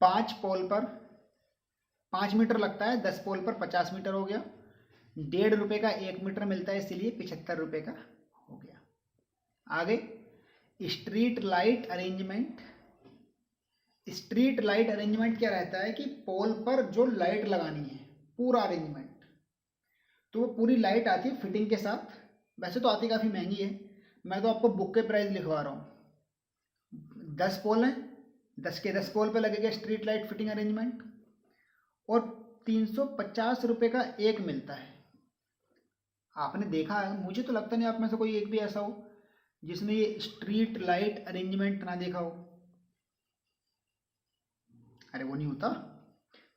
5 पोल पर 5 मीटर लगता है, 10 पोल पर 50 मीटर हो गया, 1.5 रुपये का 1 मीटर मिलता है, इसलिए 75 रुपये का हो गया। आगे street light arrangement. Street light arrangement क्या रहता है कि पोल पर जो लाइट लगानी है, पूरा अरेंजमेंट, तो वो पूरी लाइट आती है फिटिंग के साथ। वैसे तो आती काफ़ी महंगी है, मैं तो आपको बुक के प्राइस लिखवा रहा हूँ। 10 पोल हैं, 10 के 10 पोल पे लगेगा स्ट्रीट लाइट फिटिंग अरेंजमेंट, और 350 रुपये का एक मिलता है। आपने देखा है, मुझे तो लगता नहीं आप में से कोई एक भी ऐसा हो जिसने ये स्ट्रीट लाइट अरेंजमेंट ना देखा हो। अरे वो नहीं होता,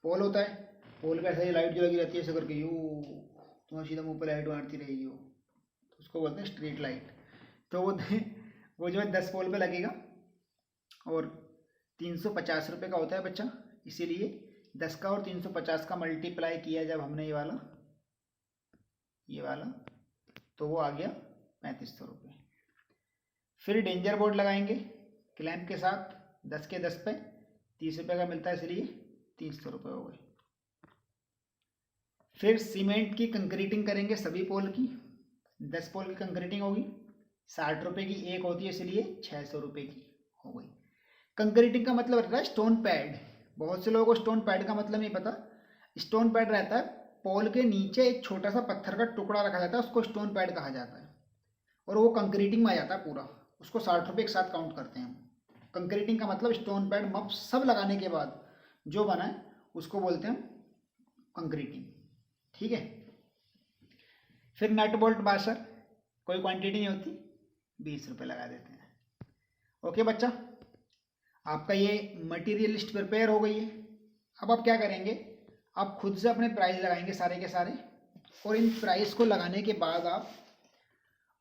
पोल होता है, पोल पे ऐसा ही लाइट जो लगी रहती है ऐसे करके, यूँ तुम्हारा सीधा मुँह पर लाइट मारती रहेगी वो, तो उसको बोलते हैं स्ट्रीट लाइट। तो वो जो है 10 पोल पे लगेगा और 350 रुपये का होता है बच्चा, इसीलिए 10 का और 350 का मल्टीप्लाई किया जब हमने ये वाला तो वो आ गया 3500 रुपये। फिर डेंजर बोर्ड लगाएंगे क्लैंप के साथ, 10 के 10 पे 30 रुपये का मिलता है, इसलिए 300 रुपये हो गए। फिर सीमेंट की कंक्रीटिंग करेंगे सभी पोल की, 10 पोल की कंक्रीटिंग होगी, 60 रुपये की एक होती है, इसलिए 600 रुपये की हो गई। कंक्रीटिंग का मतलब रहता है स्टोन पैड, बहुत से लोगों को स्टोन पैड का मतलब नहीं पता। स्टोन पैड रहता है पोल के नीचे एक छोटा सा पत्थर का टुकड़ा रखा जाता है, उसको स्टोन पैड कहा जाता है, और वो कंक्रीटिंग में आ जाता है पूरा, उसको 60 रुपये एक साथ काउंट करते हैं हम। कंक्रीटिंग का मतलब स्टोन पैड मप सब लगाने के बाद जो बना है उसको बोलते हैं कंक्रीटिंग, ठीक है। फिर नट बोल्ट वाशर, कोई क्वांटिटी नहीं होती, 20 रुपये लगा देते हैं। ओके बच्चा, आपका ये मटेरियल लिस्ट प्रिपेयर हो गई है। अब आप क्या करेंगे, आप खुद से अपने प्राइस लगाएंगे सारे के सारे, और इन प्राइस को लगाने के बाद आप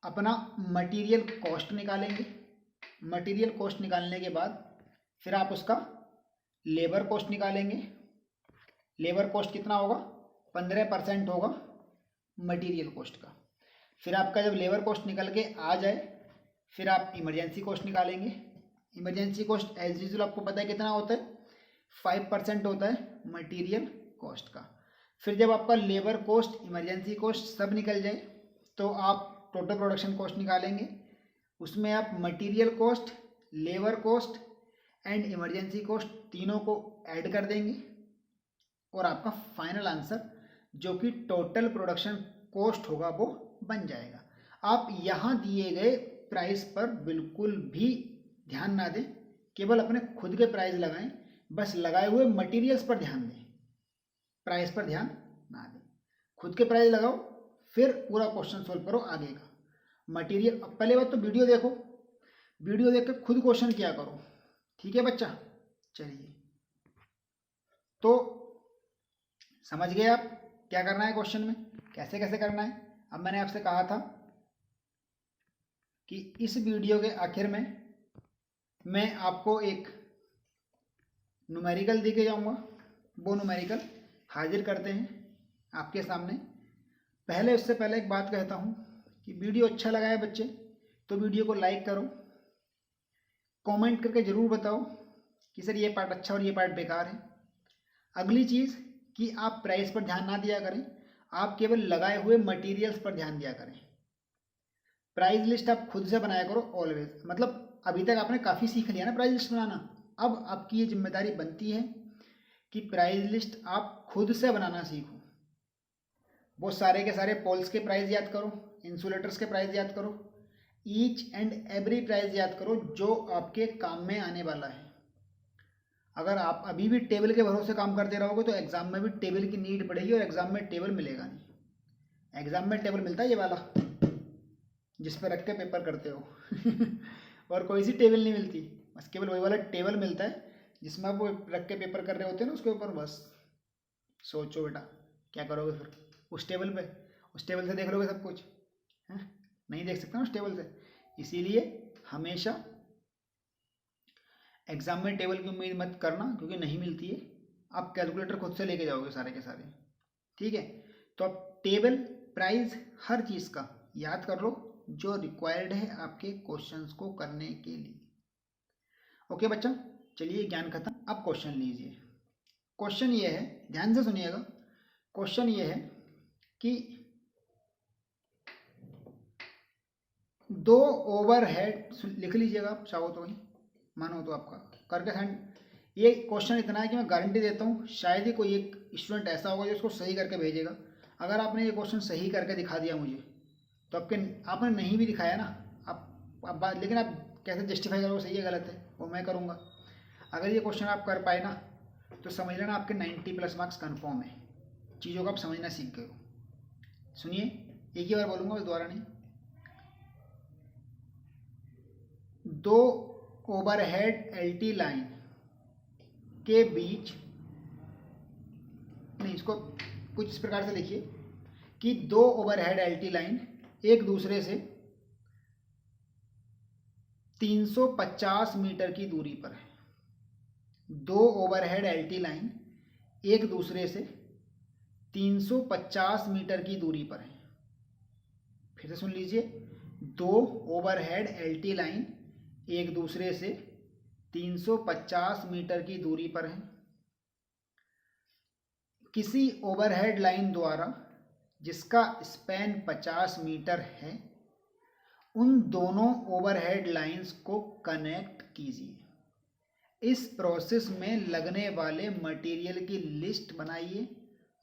अपना मटेरियल कॉस्ट निकालेंगे। मटेरियल कॉस्ट निकालने के बाद फिर आप उसका लेबर कॉस्ट निकालेंगे। लेबर कॉस्ट कितना होगा, 15% होगा मटेरियल कॉस्ट का। फिर आपका जब लेबर कॉस्ट निकल के आ जाए, फिर आप इमरजेंसी कॉस्ट निकालेंगे। इमरजेंसी कॉस्ट एज यूजुअल आपको पता है कितना होता है, 5% होता है मटेरियल कॉस्ट का। फिर जब आपका लेबर कॉस्ट, इमरजेंसी कॉस्ट सब निकल जाए, तो आप टोटल प्रोडक्शन कॉस्ट निकालेंगे। उसमें आप material cost, labour cost and emergency cost तीनों को ऐड कर देंगे, और आपका फाइनल आंसर जो कि टोटल प्रोडक्शन कॉस्ट होगा वो बन जाएगा। आप यहाँ दिए गए प्राइस पर बिल्कुल भी ध्यान ना दें, केवल अपने खुद के प्राइस लगाएं, बस लगाए हुए मटेरियल्स पर ध्यान दें, प्राइस पर ध्यान ना दें। खुद के प्राइस लगाओ, फिर पूरा क्वेश्चन सोल्व करो आगे का। मटेरियल, पहले बात तो वीडियो देखो, वीडियो देख कर खुद क्वेश्चन किया करो, ठीक है बच्चा। चलिए, तो समझ गए आप क्या करना है क्वेश्चन में, कैसे कैसे करना है। अब मैंने आपसे कहा था कि इस वीडियो के आखिर में मैं आपको एक न्यूमेरिकल दे के जाऊंगा, वो न्यूमेरिकल हाजिर करते हैं आपके सामने। पहले उससे पहले एक बात कहता हूँ कि वीडियो अच्छा लगा है बच्चे तो वीडियो को लाइक करो, कमेंट करके ज़रूर बताओ कि सर ये पार्ट अच्छा और ये पार्ट बेकार है। अगली चीज़ कि आप प्राइस पर ध्यान ना दिया करें, आप केवल लगाए हुए मटेरियल्स पर ध्यान दिया करें। प्राइस लिस्ट आप खुद से बनाया करो ऑलवेज, मतलब अभी तक आपने काफ़ी सीख लिया ना प्राइस लिस्ट बनाना, अब आपकी ये जिम्मेदारी बनती है कि प्राइस लिस्ट आप खुद से बनाना सीखो। वो सारे के सारे पोल्स के प्राइस याद करो, इंसुलेटर्स के प्राइस याद करो, ईच एंड एवरी प्राइस याद करो जो आपके काम में आने वाला है। अगर आप अभी भी टेबल के भरोसे काम करते रहोगे तो एग्जाम में भी टेबल की नीड पड़ेगी, और एग्जाम में टेबल मिलेगा नहीं। एग्जाम में टेबल मिलता है ये वाला जिस पर रख के पेपर करते हो और कोई सी टेबल नहीं मिलती, बस केवल वही वाला टेबल मिलता है जिसमें आप वो रख के पेपर कर रहे होते हैं ना, उसके ऊपर। बस सोचो बेटा क्या करोगे फिर उस टेबल पे, उस टेबल से देख लोगे सब कुछ है? नहीं देख सकते ना उस टेबल से। इसीलिए हमेशा एग्जाम में टेबल की उम्मीद मत करना, क्योंकि नहीं मिलती है। आप कैलकुलेटर खुद से लेके जाओगे सारे के सारे, ठीक है। तो आप टेबल, प्राइस, हर चीज़ का याद कर लो जो रिक्वायर्ड है आपके क्वेश्चंस को करने के लिए। ओके बच्चा, चलिए ज्ञान खत्म। अब क्वेश्चन लीजिए। क्वेश्चन ये है, ध्यान से सुनिएगा। क्वेश्चन ये है कि दो ओवरहेड, लिख लीजिएगा आप चाहो तो, वही मानो तो आपका करके सेंड। ये क्वेश्चन इतना है कि मैं गारंटी देता हूँ शायद ही कोई एक स्टूडेंट ऐसा होगा जो उसको सही करके भेजेगा। अगर आपने ये क्वेश्चन सही करके दिखा दिया मुझे, तो आपने नहीं भी दिखाया ना, आप बात, लेकिन आप कैसे जस्टिफाई करोगे सही है गलत है, वो मैं करूँगा। अगर ये क्वेश्चन आप कर पाए ना, तो समझ लेना आपके 90+ मार्क्स कन्फर्म है। चीज़ों को आप समझना सीख गए हो। सुनिए, एक ही बार बोलूँगा, दोबारा नहीं। दो ओवरहेड एलटी लाइन के बीच, नहीं इसको कुछ इस प्रकार से लिखिए कि दो ओवरहेड एलटी लाइन एक दूसरे से 350 मीटर की दूरी पर है। दो ओवरहेड एलटी लाइन एक दूसरे से 350 मीटर की दूरी पर है। फिर से सुन लीजिए, दो ओवरहेड एलटी लाइन एक दूसरे से 350 मीटर की दूरी पर है। किसी ओवरहेड लाइन द्वारा जिसका स्पैन 50 मीटर है, उन दोनों ओवरहेड लाइंस को कनेक्ट कीजिए। इस प्रोसेस में लगने वाले मटेरियल की लिस्ट बनाइए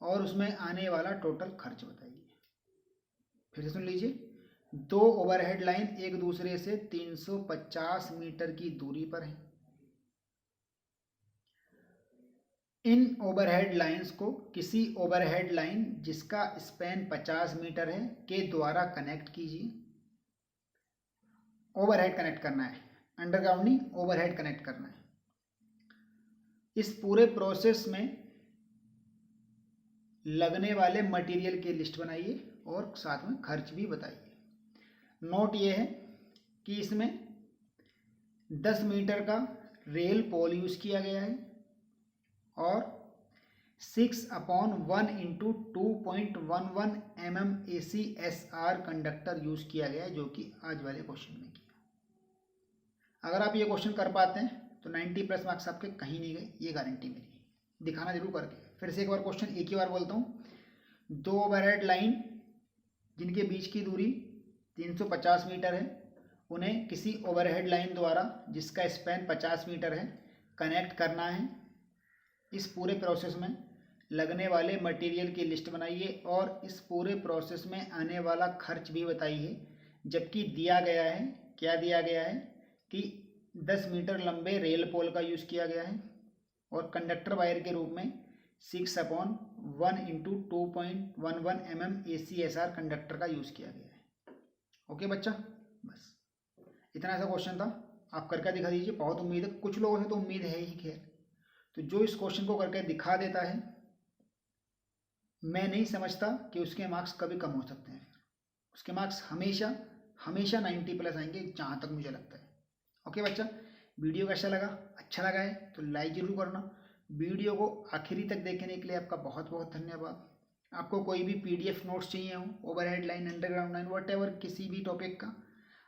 और उसमें आने वाला टोटल खर्च बताइए। फिर से सुन लीजिए, 2 ओवरहेड लाइन एक दूसरे से 350 मीटर की दूरी पर है। इन ओवरहेड लाइंस को किसी ओवरहेड लाइन जिसका स्पैन 50 मीटर है के द्वारा कनेक्ट कीजिए। ओवरहेड कनेक्ट करना है, अंडरग्राउंड नहीं, ओवरहेड कनेक्ट करना है। इस पूरे प्रोसेस में लगने वाले मटेरियल की लिस्ट बनाइए और साथ में खर्च भी बताइए। नोट ये है कि इसमें 10 मीटर का रेल पोल यूज किया गया है और 6/1 into 2.11 mm ACSR conductor use किया गया है, जो कि आज वाले क्वेश्चन में किया। अगर आप ये क्वेश्चन कर पाते हैं तो 90+ मार्क्स आपके कहीं नहीं गए, ये गारंटी मेरी। दिखाना जरूर करके। फिर से एक बार क्वेश्चन एक ही बार बोलता हूँ। 2 ओवरहेड लाइन जिनके बीच की दूरी 350 मीटर है, उन्हें किसी ओवरहेड लाइन द्वारा जिसका स्पैन 50 मीटर है कनेक्ट करना है। इस पूरे प्रोसेस में लगने वाले मटेरियल की लिस्ट बनाइए और इस पूरे प्रोसेस में आने वाला खर्च भी बताइए। जबकि दिया गया है, क्या दिया गया है कि 10 मीटर लंबे रेल पोल का यूज़ किया गया है और कंडक्टर वायर के रूप में 6/1 इंटू 2.11 mm ACSR कंडक्टर का यूज़ किया गया है। ओके बच्चा, बस इतना ऐसा क्वेश्चन था, आप करके दिखा दीजिए। बहुत उम्मीद है, कुछ लोगों से तो उम्मीद है ही खैर, तो जो इस क्वेश्चन को करके दिखा देता है, मैं नहीं समझता कि उसके मार्क्स कभी कम हो सकते हैं। उसके मार्क्स हमेशा हमेशा 90+ आएंगे, जहाँ तक मुझे लगता है। ओके बच्चा, वीडियो कैसा लगा? अच्छा लगा है तो लाइक जरूर करना। वीडियो को आखिरी तक देखने के लिए आपका बहुत बहुत धन्यवाद। आपको कोई भी PDF नोट्स चाहिए हो, overhead line, underground line, whatever किसी भी टॉपिक का,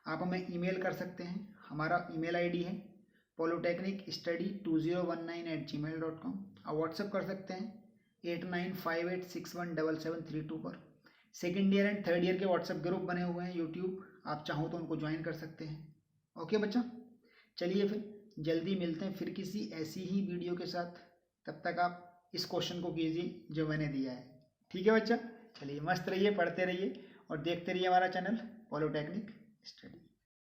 आप हमें ईमेल कर सकते हैं। हमारा ईमेल ID है polytechnicstudy2019@gmail.com। आप व्हाट्सअप कर सकते हैं 8958617732 पर। Second year and third year के व्हाट्सएप ग्रुप बने हुए हैं यूट्यूब, आप चाहो तो उनको ज्वाइन कर सकते हैं। ओके बच्चा, चलिए फिर जल्दी मिलते हैं फिर किसी ऐसी ही वीडियो के साथ। तब तक आप इस क्वेश्चन को कीजिए जो मैंने दिया है। ठीक है बच्चा, चलिए मस्त रहिए, पढ़ते रहिए और देखते रहिए हमारा चैनल पॉलिटेक्निक स्टडी।